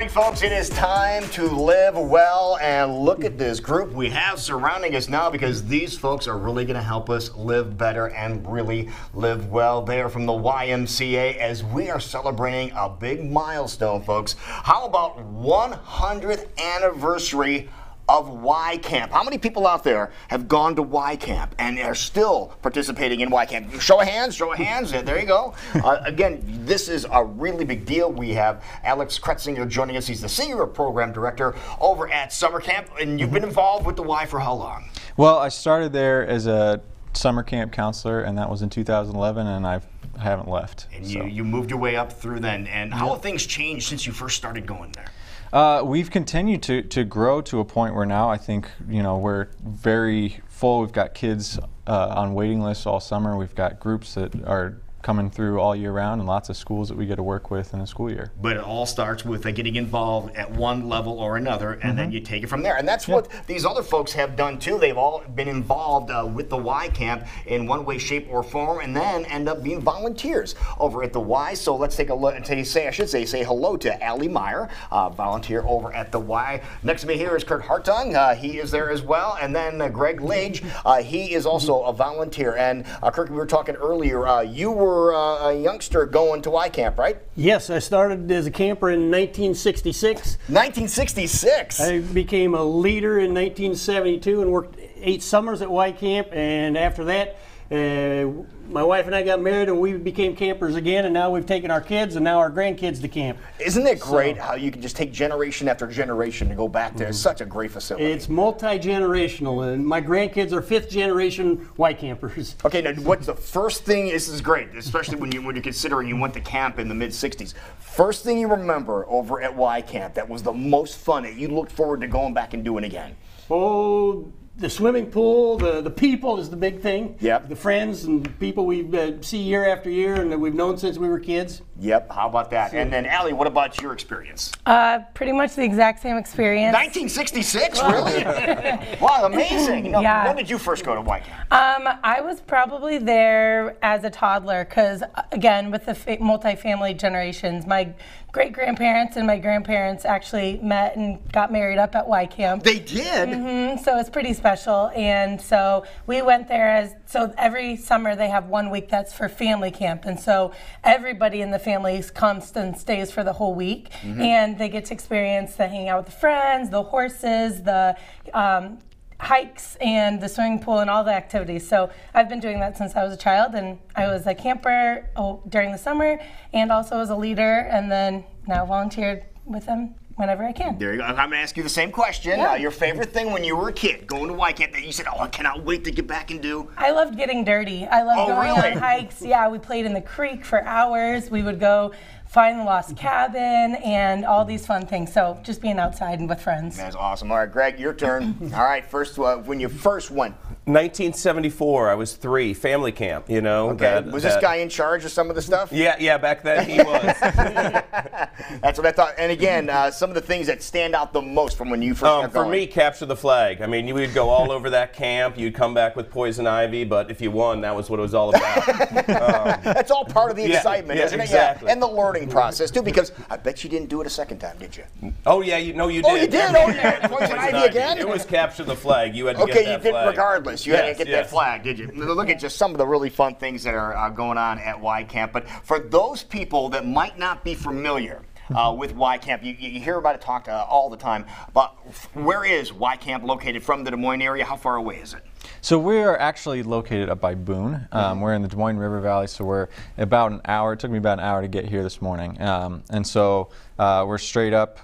Folks, it is time to live well, and look at this group we have surrounding us now, because these folks are really going to help us live better and really live well. They are from the YMCA as we are celebrating a big milestone, folks. How about 100th anniversary of Y Camp? How many people out there have gone to Y Camp and are still participating in Y Camp? Show of hands, show of hands. There you go. Again, this is a really big deal. We have Alex Kretzinger joining us. He's the Senior Program Director over at Summer Camp, and you've been involved with the Y for how long? Well, I started there as a summer camp counselor, and that was in 2011, and I haven't left. And you moved your way up through then. And how have things changed since you first started going there? We've continued to grow to a point where now I think, you know, we're very full. We've got kids on waiting lists all summer. We've got groups that are coming through all year round, and lots of schools that we get to work with in a school year. But it all starts with getting involved at one level or another, and then you take it from there. And that's what these other folks have done too. They've all been involved with the Y Camp in one way, shape, or form, and then end up being volunteers over at the Y. So let's take a look and say hello to Allie Meyer, volunteer over at the Y. Next to me here is Kurt Hartung. He is there as well. And then Greg Lage, he is also a volunteer. And Kurt, we were talking earlier, you were a youngster going to Y Camp, right? Yes, I started as a camper in 1966. 1966? I became a leader in 1972 and worked 8 summers at Y Camp, and after that, my wife and I got married and we became campers again, and now we've taken our kids and now our grandkids to camp. Isn't it great how you can just take generation after generation to go back there? It's such a great facility. It's multi-generational, and my grandkids are 5th generation Y campers. Okay, now what's the first thing? This is great, especially when you're considering you went to camp in the mid-60s. First thing you remember over at Y Camp that was the most fun that you looked forward to going back and doing again? Oh, the swimming pool, the people is the big thing. Yep. The friends and people we see year after year and that we've known since we were kids. Yep, how about that? And then, Allie, what about your experience? Pretty much the exact same experience. 1966, really? Wow, amazing. You know, Yeah. When did you first go to Y Camp? I was probably there as a toddler because, again, with the multi-family generations, my great-grandparents and my grandparents actually met and got married up at Y Camp. They did? So it's pretty special, and so we went there so every summer they have 1 week that's for family camp, and so everybody in the family comes and stays for the whole week, and they get to experience the hanging out with the friends, the horses, the hikes, and the swimming pool, and all the activities. So I've been doing that since I was a child, and I was a camper during the summer, and also as a leader, and then now volunteered with them whenever I can. There you go. I'm going to ask you the same question. Yeah. Your favorite thing when you were a kid, going to Y Camp, that you said, oh, I cannot wait to get back and do? I loved getting dirty. I loved going really? on hikes. Yeah, we played in the creek for hours. We would go find the lost cabin and all these fun things. So just being outside and with friends. That's awesome. All right, Greg, your turn. All right, first, when you first went. 1974, I was 3, family camp, you know. Okay, was this guy in charge of some of the stuff? Yeah, back then he was. That's what I thought. And again, some of the things that stand out the most from when you first got going. For me, capture the flag. I mean, you would go all over that camp. You'd come back with poison ivy, but if you won, that was what it was all about. That's all part of the excitement, isn't it? Exactly. Yeah, and the learning process, too, because I bet you didn't do it a second time, did you? Oh, yeah, you did. Oh, you did? Oh, yeah. Poison ivy again? It was capture the flag. You had to get Okay, that you did flag. regardless. You had to get that flag, did you? Look at just some of the really fun things that are going on at Y Camp. But for those people that might not be familiar with Y Camp, you hear about it talked all the time. But where is Y Camp located from the Des Moines area? How far away is it? So we are actually located up by Boone. We're in the Des Moines River Valley, so we're about an hour. It took me about an hour to get here this morning. And so we're straight up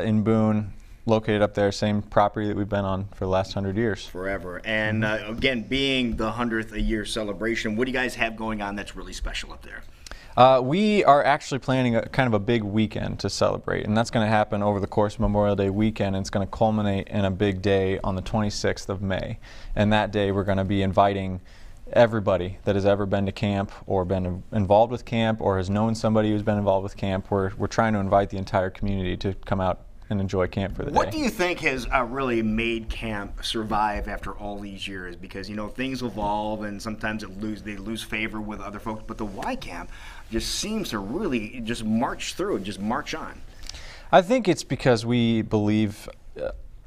in Boone, located up there, same property that we've been on for the last 100 years. Forever. And again, being the 100th a year celebration, what do you guys have going on that's really special up there? We are actually planning kind of a big weekend to celebrate, and that's going to happen over the course of Memorial Day weekend, and it's going to culminate in a big day on the 26th of May. And that day we're going to be inviting everybody that has ever been to camp or been involved with camp or has known somebody who's been involved with camp. We're trying to invite the entire community to come out and enjoy camp for the day. What do you think has really made camp survive after all these years? Because, you know, things evolve and sometimes they lose favor with other folks, but the Y Camp just seems to really just march through and just march on. I think it's because we believe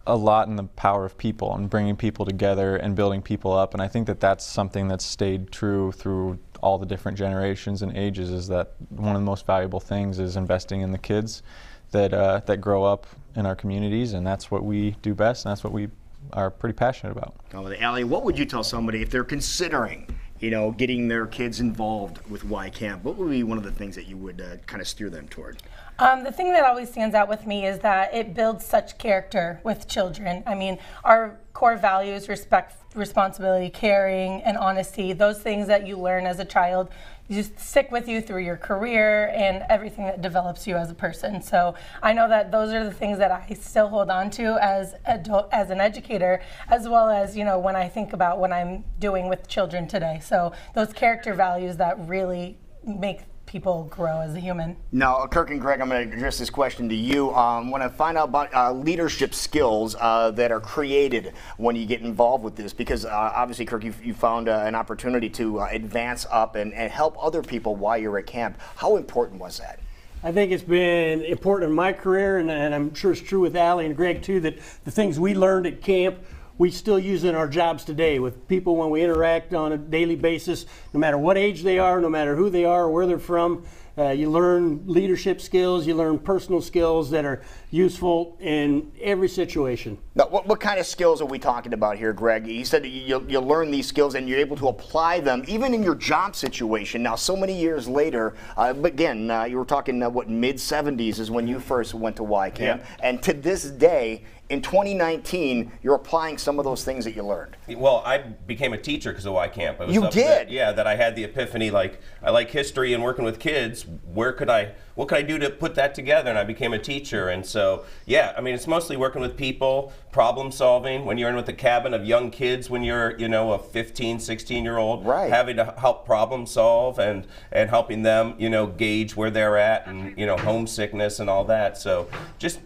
a lot in the power of people and bringing people together and building people up, and I think that that's something that's stayed true through all the different generations and ages, is that one of the most valuable things is investing in the kids that grow up in our communities, and that's what we do best, and that's what we are pretty passionate about. Oh, Allie, what would you tell somebody if they're considering, getting their kids involved with Y Camp? What would be one of the things that you would kind of steer them toward? The thing that always stands out with me is that it builds such character with children. I mean, our core values, respect, responsibility, caring, and honesty, those things that you learn as a child, just stick with you through your career and everything that develops you as a person. So I know that those are the things that I still hold on to as an educator, as well as, when I think about what I'm doing with children today. So those character values that really make people grow as a human. Now, Kirk and Greg, I'm going to address this question to you. I want to find out about leadership skills that are created when you get involved with this, because obviously, Kirk, you found an opportunity to advance up and help other people while you're at camp. How important was that? I think it's been important in my career, and I'm sure it's true with Allie and Greg too, that the things we learned at camp we still use in our jobs today with people when we interact on a daily basis, no matter what age they are, no matter who they are or where they're from. You learn leadership skills, you learn personal skills that are useful in every situation. Now, what kind of skills are we talking about here, Greg? You said you learn these skills and you're able to apply them even in your job situation. Now, so many years later, but again, you were talking, mid-70s is when you first went to Y Camp. Yeah. And to this day, in 2019, you're applying some of those things that you learned. Well, I became a teacher because of Y Camp. You did? That I had the epiphany, like, I like history and working with kids. What could I do to put that together? And I became a teacher. And so, yeah, I mean, it's mostly working with people, problem solving. When you're in with a cabin of young kids, when you're, a 15, 16-year-old, right, having to help problem solve and helping them, gauge where they're at and, homesickness and all that. So just,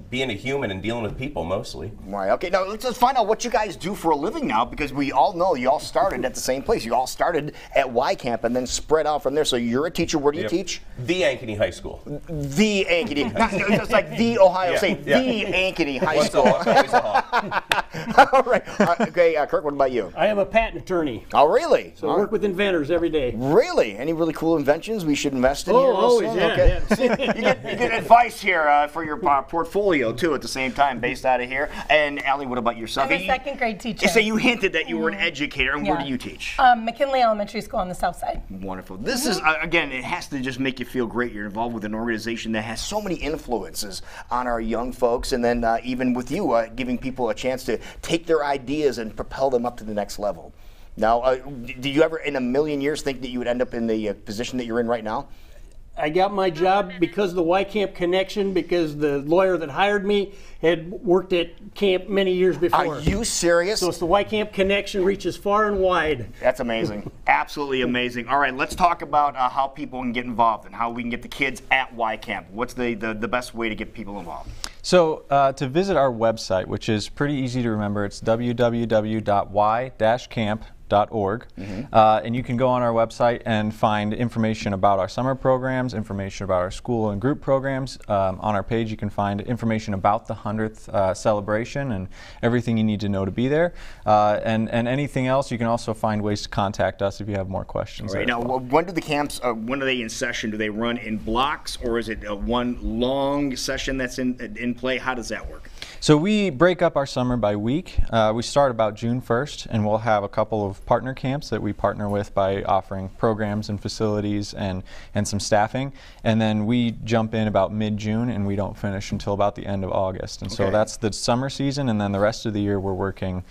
being a human and dealing with people mostly. Right, okay, now let's find out what you guys do for a living now, because we all know you all started at the same place. You all started at Y Camp and then spread out from there. So you're a teacher. Where do you teach? The Ankeny High School. The Ankeny. Not just like the Ohio State. The Ankeny High School. Always a hawk. All right. Okay, Kirk, what about you? I am a patent attorney. Oh, really? So I work with inventors every day. Really? Any really cool inventions we should invest in here? Always, yeah. Okay. Yeah. You get advice here for your portfolio, too, at the same time, based out of here. And Allie, what about yourself? I'm a second grade teacher. So you hinted that you were an educator. And where do you teach? McKinley Elementary School on the south side. Wonderful. This is, again, it has to just make you feel great. You're involved with an organization that has so many influences on our young folks, and then even with you, giving people a chance to take their ideas and propel them up to the next level. Now, did you ever in a million years think that you would end up in the position that you're in right now? I got my job because of the Y Camp connection, because the lawyer that hired me had worked at camp many years before. Are you serious? So it's the Y Camp connection reaches far and wide. That's amazing. Absolutely amazing. All right, let's talk about how people can get involved and how we can get the kids at Y Camp. What's the best way to get people involved? So to visit our website, which is pretty easy to remember, it's www.y-camp.org. And you can go on our website and find information about our summer programs, information about our school and group programs. On our page you can find information about the 100th celebration and everything you need to know to be there. And anything else, you can also find ways to contact us if you have more questions. All right, now when do the camps, when are they in session? Do they run in blocks, or is it one long session that's in play? How does that work? So we break up our summer by week. We start about June 1st, and we'll have a couple of partner camps that we partner with by offering programs and facilities and some staffing. And then we jump in about mid-June, and we don't finish until about the end of August. And so that's the summer season, and then the rest of the year we're working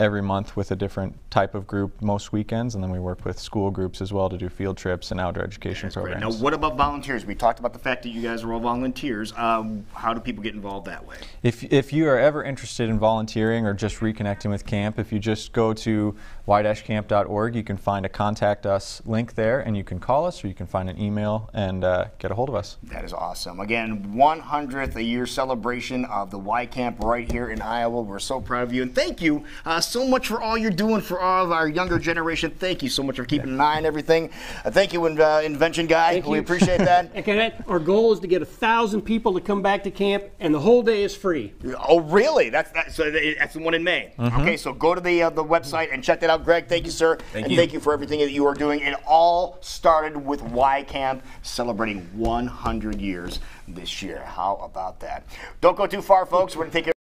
every month with a different type of group most weekends, and then we work with school groups as well to do field trips and outdoor education programs. Now, what about volunteers? We talked about the fact that you guys are all volunteers. How do people get involved that way? If you are ever interested in volunteering or just reconnecting with camp, if you just go to y-camp.org, you can find a contact us link there, and you can call us or you can find an email and get a hold of us. That is awesome. Again, 100th a year celebration of the Y Camp right here in Iowa. We're so proud of you, and thank you so much for all you're doing for all of our younger generation. Thank you so much for keeping an eye on everything. Thank you, Invention Guy. Thank We you. appreciate that. And our goal is to get 1,000 people to come back to camp, and the whole day is free. Oh, really? That's the one in May. Okay, so go to the website and check that out. Greg, thank you, sir. Thank and you. thank you for everything that you are doing. It all started with Y Camp celebrating 100 years this year. How about that? Don't go too far, folks. We're going to take